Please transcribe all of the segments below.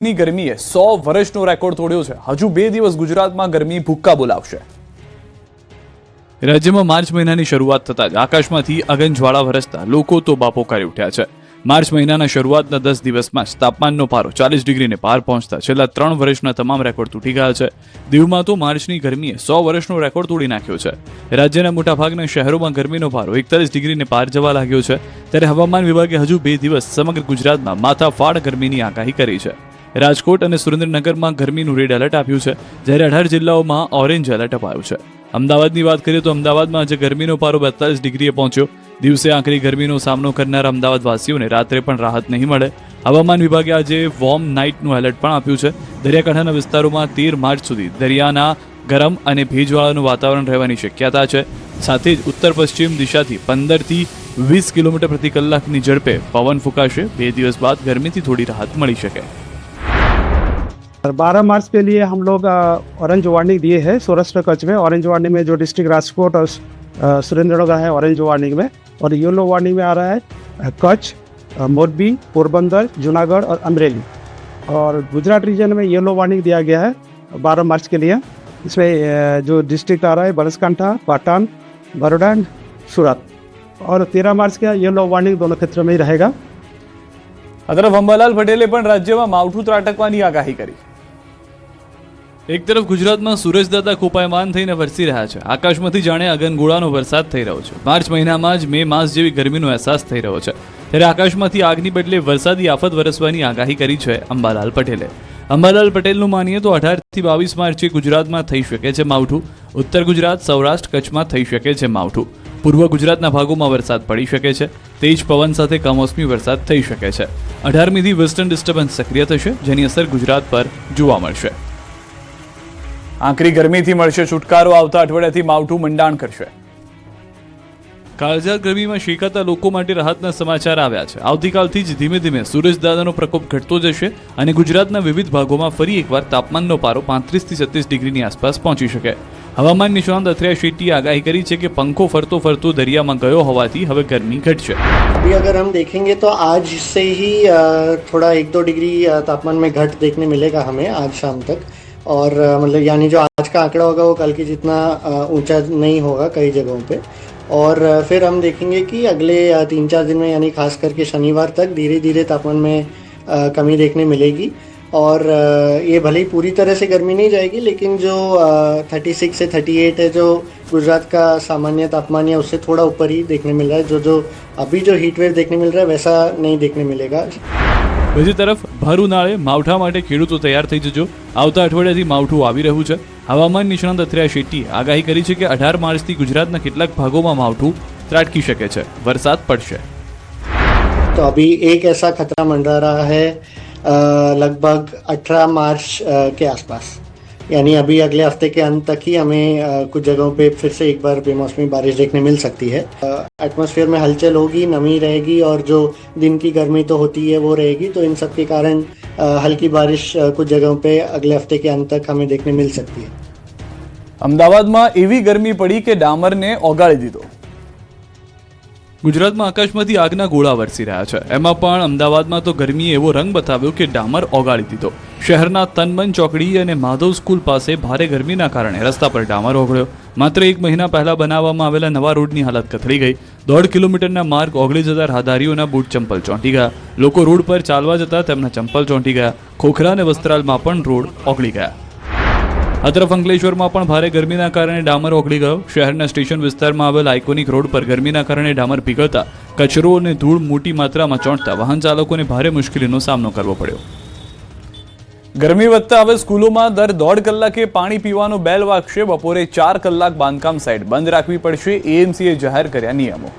ની ગરમીએ 100 વર્ષનો રેકોર્ડ તોડ્યો છે। હજુ 2 દિવસ ગુજરાતમાં ગરમી ભૂક્કા બોલાવશે। રાજ્યમાં માર્ચ મહિનાની શરૂઆત થતા જ આકાશમાંથી અગનજ્વાળા વરસતા લોકો તો બાપોકારી ઉઠ્યા છે। માર્ચ મહિનાના શરૂઆતના 10 દિવસમાં જ તાપમાનનો પારો 40 ડિગ્રીને પાર પહોંચતા છેલ્લા 3 વર્ષના તમામ રેકોર્ડ તૂટી ગયા છે। દીવમાં તો માર્ચની ગરમીએ 100 વર્ષનો રેકોર્ડ તોડી નાખ્યો છે। રાજ્યના મોટાભાગના શહેરોમાં ગરમીનો પારો 41 ડિગ્રીને પાર જવા લાગ્યો છે। ત્યારે હવામાન વિભાગે હજુ 2 દિવસ સમગ્ર ગુજરાતમાં માથાફાડ ગરમીની આગાહી કરી છે। રાજકોટ અને સુરેન્દ્રનગરમાં ગરમીનું રેડ એલર્ટ આપ્યું છે, જ્યારે 18 જિલ્લાઓમાં ઓરેન્જ એલર્ટ અપાયું છે। અમદાવાદની વાત કરીએ તો અમદાવાદમાં આજે ગરમીનો પારો 42 ડિગ્રીએ પહોંચ્યો। દિવસે આખરી ગરમીનો સામનો કરનાર અમદાવાદવાસીઓને રાત્રે પણ રાહત નહીં મળે। હવામાન વિભાગે આજે વોર્મ નાઇટનું એલર્ટ પણ આપ્યું છે। દરિયાકાંઠાના વિસ્તારોમાં 13 માર્ચ સુધી દરિયાના ગરમ અને ભેજવાળાનું વાતાવરણ રહેવાની શક્યતા છે। સાથે જ ઉત્તર પશ્ચિમ દિશાથી 15 થી 20 કિલોમીટર પ્રતિ કલાકની ઝડપે પવન ફૂંકાશે। 2 દિવસ બાદ ગરમીથી થોડી રાહત મળી શકે। 12 मार्च के लिए हम लोग ऑरेंज वार्निंग दिए हैं। सौराष्ट्र कच्छ में ऑरेंज वार्निंग में जो डिस्ट्रिक्ट राजकोट और सुरेंद्रनगर है ऑरेंज वार्निंग में, और येलो वार्निंग में आ रहा है कच्छ, मोरबी, पोरबंदर, जूनागढ़ और अमरेली। और गुजरात रीजन में येलो वार्निंग दिया गया है 12 मार्च के लिए। इसमें जो डिस्ट्रिक्ट आ रहा है बनासकांठा, पाटन, बड़ौदा, सूरत। और 13 मार्च का येलो वार्निंग दोनों क्षेत्रों में ही रहेगा। આ તરફ અંબાલાલ પટેલે પણ રાજ્યમાં માવઠું ત્રાટકવાની આગાહી કરી। એક તરફ ગુજરાતમાં સૂરજદાદા કોપાયમાન થઈને વરસી રહ્યા છે। આકાશમાંથી જાણે અગનગોળાનો વરસાદ થઈ રહ્યો છે। માર્ચ મહિનામાં જ મે માસ જેવી ગરમીનો અહેસાસ થઈ રહ્યો છે, ત્યારે આકાશમાંથી આગની બદલે વરસાદી આફત વરસવાની આગાહી કરી છે અંબાલાલ પટેલે। અંબાલાલ પટેલનું માનીએ તો 18 થી 22 માર્ચે ગુજરાતમાં થઈ શકે છે માવઠું। ઉત્તર ગુજરાત, સૌરાષ્ટ્ર, કચ્છમાં થઈ શકે છે માવઠું। પૂર્વ ગુજરાતના ભાગોમાં વરસાદ પડી શકે છે। તેજ પવન સાથે કમોસમી વરસાદ થઈ શકે છે। 18મી થી વેસ્ટર્ન ડિસ્ટર્બન્સ સક્રિય થશે, જેની અસર ગુજરાત પર જોવા મળશે। આકરી ગરમીથી મળશે છુટકારો। આવતા અઠવાડિયાથી માવઠું મંડાણ કરશે। કાળઝાળ ગરમીમાં શેકાતા લોકો માટે રાહતના સમાચાર આવ્યા છે। આવતીકાલથી જ ધીમે ધીમે સૂરજદાદાનો પ્રકોપ ઘટતો જશે અને ગુજરાતના વિવિધ ભાગોમાં ફરી એકવાર તાપમાનનો પારો 35 થી 36 ડિગ્રીની આસપાસ પહોંચી શકે। હવામાન નિષ્ણાંત અથર્યા શેટ્ટીએ આગાહી કરી છે કે પંખો ફરતો ફરતો દરિયામાં ગયો હોવાથી હવે ગરમી ઘટશે। अभी अगर हम देखेंगे तो आज से ही थोड़ा 1-2 डिग्री तापमान में घट देखने मिलेगा हमें आज शाम तक। और मतलब यानी जो आज का आंकड़ा होगा वो कल की जितना ऊंचा नहीं होगा कई जगहों पे। और फिर हम देखेंगे कि अगले 3-4 दिन में यानी खास करके शनिवार तक धीरे धीरे तापमान में कमी देखने मिलेगी। और ये भले ही पूरी तरह से गर्मी नहीं जाएगी, लेकिन जो 36 से 38 है जो गुजरात का सामान्य तापमान है उससे थोड़ा ऊपर ही देखने मिल रहा है। जो अभी जो हीट वेव देखने मिल रहा है वैसा नहीं देखने मिलेगा। બીજી તરફ ભર ઉનાળે માવઠા માટે ખેડૂતો તૈયાર થઈ જજો। આવતા અઠવાડિયાથી માવઠું આવી રહ્યું છે। હવામાન નિષ્ણાંત અથર્યા શેટ્ટીએ આગાહી કરી છે કે 18 માર્ચથી ગુજરાતના કેટલાક ભાગોમાં માવઠું ત્રાટકી શકે છે, વરસાદ પડશે। तो अभी एक ऐसा खतरा मंडरा रहा है लगभग 18 मार्च के आसपास, यानी अभी अगले हफ्ते के अंत तक ही हमें कुछ जगहों पे फिर से एक बार बेमौसमी बारिश देखने मिल सकती है। एटमॉस्फेयर में हलचल होगी, नमी रहेगी और जो दिन की गर्मी तो होती है वो रहेगी। तो इन सब के कारण हल्की बारिश कुछ जगहों पे अगले हफ्ते के अंत तक हमें देखने मिल सकती है। અમદાવાદમાં એવી ગરમી પડી કે ડામરને ઓગાળી દીધો। ગુજરાતમાં આકાશમાંથી આગના ગોળા વરસી રહ્યા છે। એમાં પણ અમદાવાદમાં તો ગરમીએ એવો રંગ બતાવ્યો કે ડામર ઓગાળી દીધો। શહેરના તનમન ચોકડી અને માધવ સ્કૂલ પાસે ભારે ગરમીના કારણે રસ્તા પર ડામર ઓગળ્યો। માત્ર 1 મહિના પહેલા બનાવવામાં આવેલા નવા રોડની હાલત કથળી ગઈ। 1.5 કિલોમીટરના માર્ગ ઓગળી જતા રાહદારીઓના બૂટ ચંપલ ચોંટી ગયા। લોકો રોડ પર ચાલવા જતા તેમના ચંપલ ચોંટી ગયા। ખોખરા અને વસ્ત્રાલમાં પણ રોડ ઓગળી ગયા। આ તરફ અંકલેશ્વરમાં પણ ભારે ગરમીના કારણે ડામર ઓગળી ગયો। શહેરના સ્ટેશન વિસ્તારમાં આવેલ આઇકોનિક રોડ પર ગરમીના કારણે ડામર પીગળતા કચરો અને ધૂળ મોટી માત્રામાં ચોંટતા વાહન ચાલકોને ભારે મુશ્કેલીનો સામનો કરવો પડ્યો। ગરમી વધતા હવે સ્કૂલોમાં દર 1.5 કલાકે પાણી પીવાનો બેલ વાગશે। બપોરે 4 કલાક બાંધકામ સાઇટ બંધ રાખવી પડશે। એએમસીએ જાહેર કર્યા નિયમો।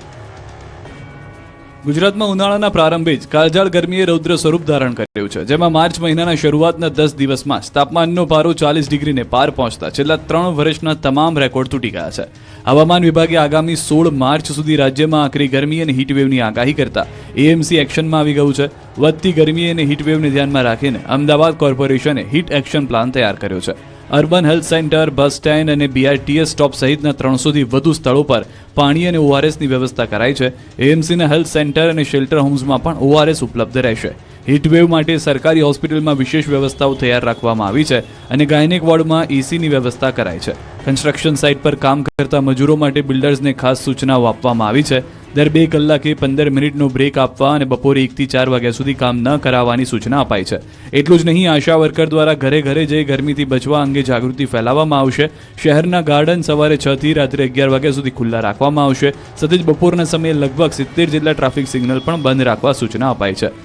ગુજરાતમાં ઉનાળાના પ્રારંભે જ કાળઝાળ ગરમીએ રૌદ્ર સ્વરૂપ ધારણ કર્યું છે, જેમાં માર્ચ મહિનાના શરૂઆતના 10 દિવસમાં જ તાપમાનનો પારો 40 ડિગ્રીને પાર પહોંચતા છેલ્લા 3 વર્ષના તમામ રેકોર્ડ તૂટી ગયા છે। હવામાન વિભાગે આગામી 16 માર્ચ સુધી રાજ્યમાં આકરી ગરમી અને હીટવેવની આગાહી કરતા એએમસી એક્શનમાં આવી ગયું છે। વધતી ગરમી અને હીટવેવને ધ્યાનમાં રાખીને અમદાવાદ કોર્પોરેશને હીટ એક્શન પ્લાન તૈયાર કર્યો છે। Urban health centre, bus stand અને બીઆરટીએસ સ્ટોપ સહિતના 300થી વધુ સ્થળો પર પાણી અને ઓઆરએસની વ્યવસ્થા કરાઈ છે। એએમસીના હેલ્થ સેન્ટર અને શેલ્ટર હોમ્સમાં પણ ઓઆરએસ ઉપલબ્ધ રહેશે। હીટવેવ માટે સરકારી હોસ્પિટલમાં વિશેષ વ્યવસ્થાઓ તૈયાર રાખવામાં આવી છે અને ગાયનેક વોર્ડમાં એસીની વ્યવસ્થા કરાઈ છે. કન્સ્ટ્રક્શન સાઇટ પર કામ કરતા મજૂરો માટે બિલ્ડર્સને ખાસ સૂચનાઓ આપવામાં આવી છે. દર 2 કલાકે 15 મિનિટનો બ્રેક આપવા અને બપોરે 1 થી 4 વાગ્યા સુધી કામ ન કરાવવાની સૂચના અપાઈ છે. એટલું જ નહીં, આશા વર્કર દ્વારા ઘરે ઘરે જઈ ગરમીથી બચવા અંગે જાગૃતિ ફેલાવવામાં આવશે. શહેરના ગાર્ડન સવારે 6 થી રાત્રે 11 વાગ્યા સુધી ખુલ્લા રાખવામાં આવશે. સાથે જ બપોરના સમયે લગભગ 70 જેટલા ટ્રાફિક સિગ્નલ પણ બંધ રાખવા સૂચના અપાઈ છે.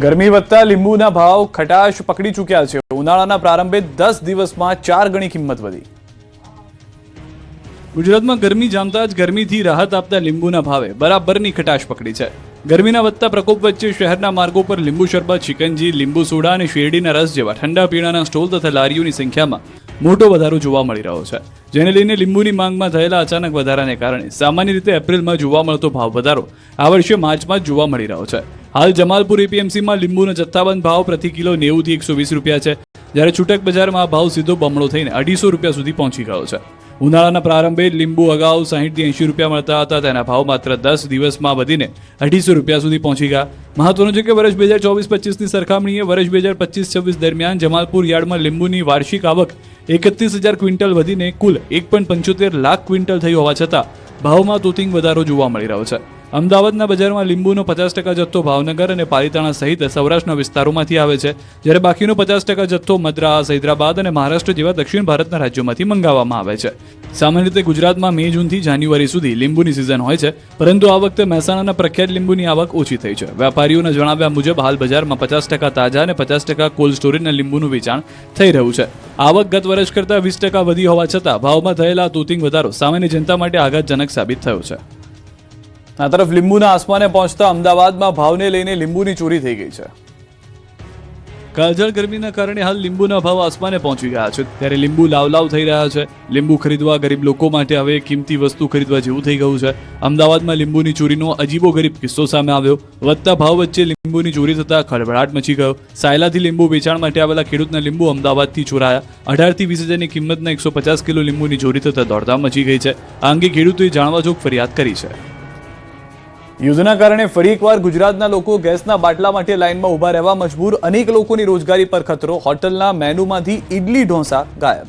ગરમી વધતા લીંબુના ભાવ ખટાશ પકડી ચૂક્યા છે. ઉનાળાના પ્રારંભે 10 દિવસમાં 4 ગણી કિંમત વધી. ગુજરાતમાં ગરમી જામતા જ ગરમીથી રાહત આપતા લીંબુના ભાવે બરાબરની ખટાશ પકડી છે. ગરમીના વધતા પ્રકોપ વચ્ચે શહેરના માર્ગો પર લીંબુ શરબત, શિકંજી, લીંબુ સોડા અને શેરડીના રસ જેવા ઠંડા પીણાના સ્ટોલ તથા લારીઓની સંખ્યામાં મોટો વધારો જોવા મળી રહ્યો છે. જેને લઈને લીંબુની માંગમાં થયેલા અચાનક વધારાને કારણે સામાન્ય રીતે એપ્રિલમાં જોવા મળતો ભાવ વધારો આ વર્ષે માર્ચમાં જ જોવા મળી રહ્યો છે. હાલ જમાલપુર એપીએમસીમાં લીંબુનો જથ્થાબંધ ભાવ પ્રતિ કિલો 90 થી 120 રૂપિયા છે, જ્યારે છૂટક બજારમાં આ ભાવ સીધો બમણો થઈને 250 રૂપિયા સુધી પહોંચી ગયો છે. ઉનાળાના પ્રારંભે લીંબુ અગાઉ 60 થી 80 રૂપિયા મળતા હતા, તેના ભાવ માત્ર 10 દિવસમાં વધીને 250 રૂપિયા સુધી પહોંચી ગયા. મહત્વનું છે કે વર્ષ 2024-25ની સરખામણીએ વર્ષ 2025-26 દરમિયાન જમાલપુર યાર્ડમાં લીંબુની વાર્ષિક આવક 31,000 ક્વિન્ટલ વધીને કુલ 1.75 લાખ ક્વિન્ટલ થઈ હોવા છતાં ભાવમાં તોતિંગ વધારો જોવા મળી રહ્યો છે. અમદાવાદના બજારમાં લીંબુનો 50% જથ્થો ભાવનગર અને પાલિતાણા સહિત સૌરાષ્ટ્રના વિસ્તારોમાંથી આવે છે, જ્યારે બાકીનો 50% જથ્થો મદ્રાસ, હૈદરાબાદ અને મહારાષ્ટ્ર જેવા દક્ષિણ ભારતના રાજ્યોમાંથી મંગાવવામાં આવે છે. સામાન્ય રીતે ગુજરાતમાં મે જૂનથી જાન્યુઆરી સુધી લીંબુની સિઝન હોય છે, પરંતુ આ વખતે મહેસાણાના પ્રખ્યાત લીંબુની આવક ઓછી થઈ છે. વેપારીઓના જણાવ્યા મુજબ હાલ બજારમાં 50% તાજા અને 50% કોલ્ડ સ્ટોરેજના લીંબુનું વેચાણ થઈ રહ્યું છે. આવક ગત વર્ષ કરતાં 20% વધી હોવા છતાં ભાવમાં થયેલા તોતિંગ વધારો સામાન્ય જનતા માટે આઘાતજનક સાબિત થયો છે. આ તરફ લીંબુના આસમાને પહોંચતા અમદાવાદમાં ભાવને લઈને લીંબુની ચોરી થઈ ગઈ છે. કાળઝાળ ગરમીના કારણે હાલ લીંબુના ભાવ આસમાને પહોંચી ગયા છે, ત્યારે લીંબુ લાવ થઈ રહ્યા છે. લીંબુ ખરીદવા ગરીબ લોકો માટે હવે કિંમતી વસ્તુ ખરીદવા જેવું થઈ ગયું છે. અમદાવાદમાં લીંબુની ચોરીનો અજીબો ગરીબ કિસ્સો સામે આવ્યો. વધતા ભાવ વચ્ચે લીંબુની ચોરી થતા ખળભળાટ મચી ગયો. સાયલાથી લીંબુ વેચાણ માટે આવેલા ખેડૂતના લીંબુ અમદાવાદથી ચોરાયા. 18 થી 20 હજારની કિંમતના 150 કિલો લીંબુની ચોરી થતા દોડધામ મચી ગઈ છે. આ અંગે ખેડૂતોએ જાણવાજોગ ફરિયાદ કરી છે. યુદ્ધના કારણે ફરી એકવાર ગુજરાતના લોકો ગેસના બાટલા માટે લાઇનમાં ઊભા રહેવા મજબૂર. અનેક લોકોની રોજગારી પર ખતરો. હોટલના મેનુમાંથી ઇડલી ઢોસા ગાયબ.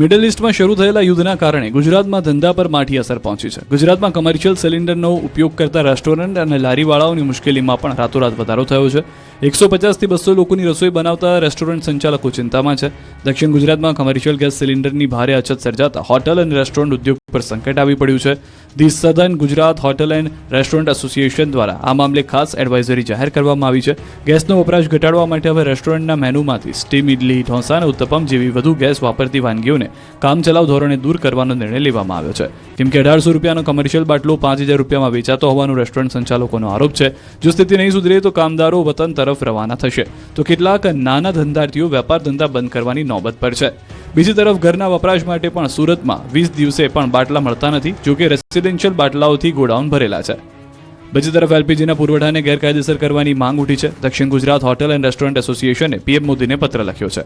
મિડલ ઇસ્ટમાં શરૂ થયેલા યુદ્ધના કારણે ગુજરાતમાં ધંધા પર માઠી અસર પહોંચી છે. ગુજરાતમાં કમર્શિયલ સિલિન્ડરનો ઉપયોગ કરતા રેસ્ટોરન્ટ અને લારીવાળાઓની મુશ્કેલીમાં પણ રાતોરાત વધારો થયો છે. 150 થી 200 લોકોની રસોઈ બનાવતા રેસ્ટોરન્ટ સંચાલકો ચિંતામાં છે. દક્ષિણ ગુજરાતમાં કમર્શિયલ ગેસ સિલિન્ડરની ભારે અછત સર્જાતા હોટલ અને રેસ્ટોરન્ટ ઉદ્યોગ પર સંકટ આવી પડ્યું છે. The southern Gujarat hotel and restaurant association દ્વારા આ મામલે ખાસ એડવાઇઝરી જાહેર કરવામાં આવી છે. ગેસનો વપરાશ ઘટાડવા માટે હવે રેસ્ટોરન્ટના મેનુમાંથી સ્ટીમ ઇડલી, ઢોસા અને ઉત્તપમ જેવી વધુ ગેસ વાપરતી વાનગીઓને કામચલાઉ ધોરણે દૂર કરવાનો નિર્ણય લેવામાં આવ્યો છે. કેમ કે 1800 રૂપિયાનો કમર્શિયલ બાટલો 5000 રૂપિયામાં વેચાતો હોવાનું રેસ્ટોરન્ટ સંચાલકોનો આરોપ છે. જો સ્થિતિ નહીં સુધરે તો કામદારો વતન તરફ રવાના થશે, તો કેટલાક નાના ધંધાર્થીઓ વેપાર ધંધા બંધ કરવાની નોબત પર છે. બીજી તરફ ઘરના વપરાશ માટે પણ સુરતમાં 20 દિવસે પણ બાટલા મળતા નથી, જોકે રેસિડેન્શિયલ બાટલાઓથી ગોડાઉન ભરેલા છે. બીજી તરફ એલપીજીના પુરવઠાને ગેરકાયદેસર કરવાની માંગ ઉઠી છે. Dakshin Gujarat hotel and restaurant એસોસિએશને પીએમ મોદીને પત્ર લખ્યો છે.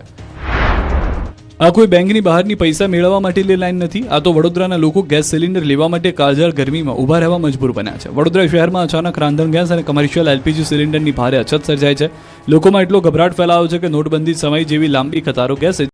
આ કોઈ બેંકની બહારની પૈસા મેળવવા માટેની લાઈન નથી. આ તો વડોદરાના લોકો ગેસ સિલિન્ડર લેવા માટે કાળઝાળ ગરમીમાં ઊભા રહેવા મજબૂર બન્યા છે. વડોદરા શહેરમાં અચાનક રાંધણ ગેસ અને કમર્શિયલ એલપીજી સિલિન્ડરની ભારે અછત સર્જાય છે. લોકોમાં એટલો ગભરાટ ફેલાયો છે કે નોટબંધી સમય જેવી લાંબી કતારો ગેસ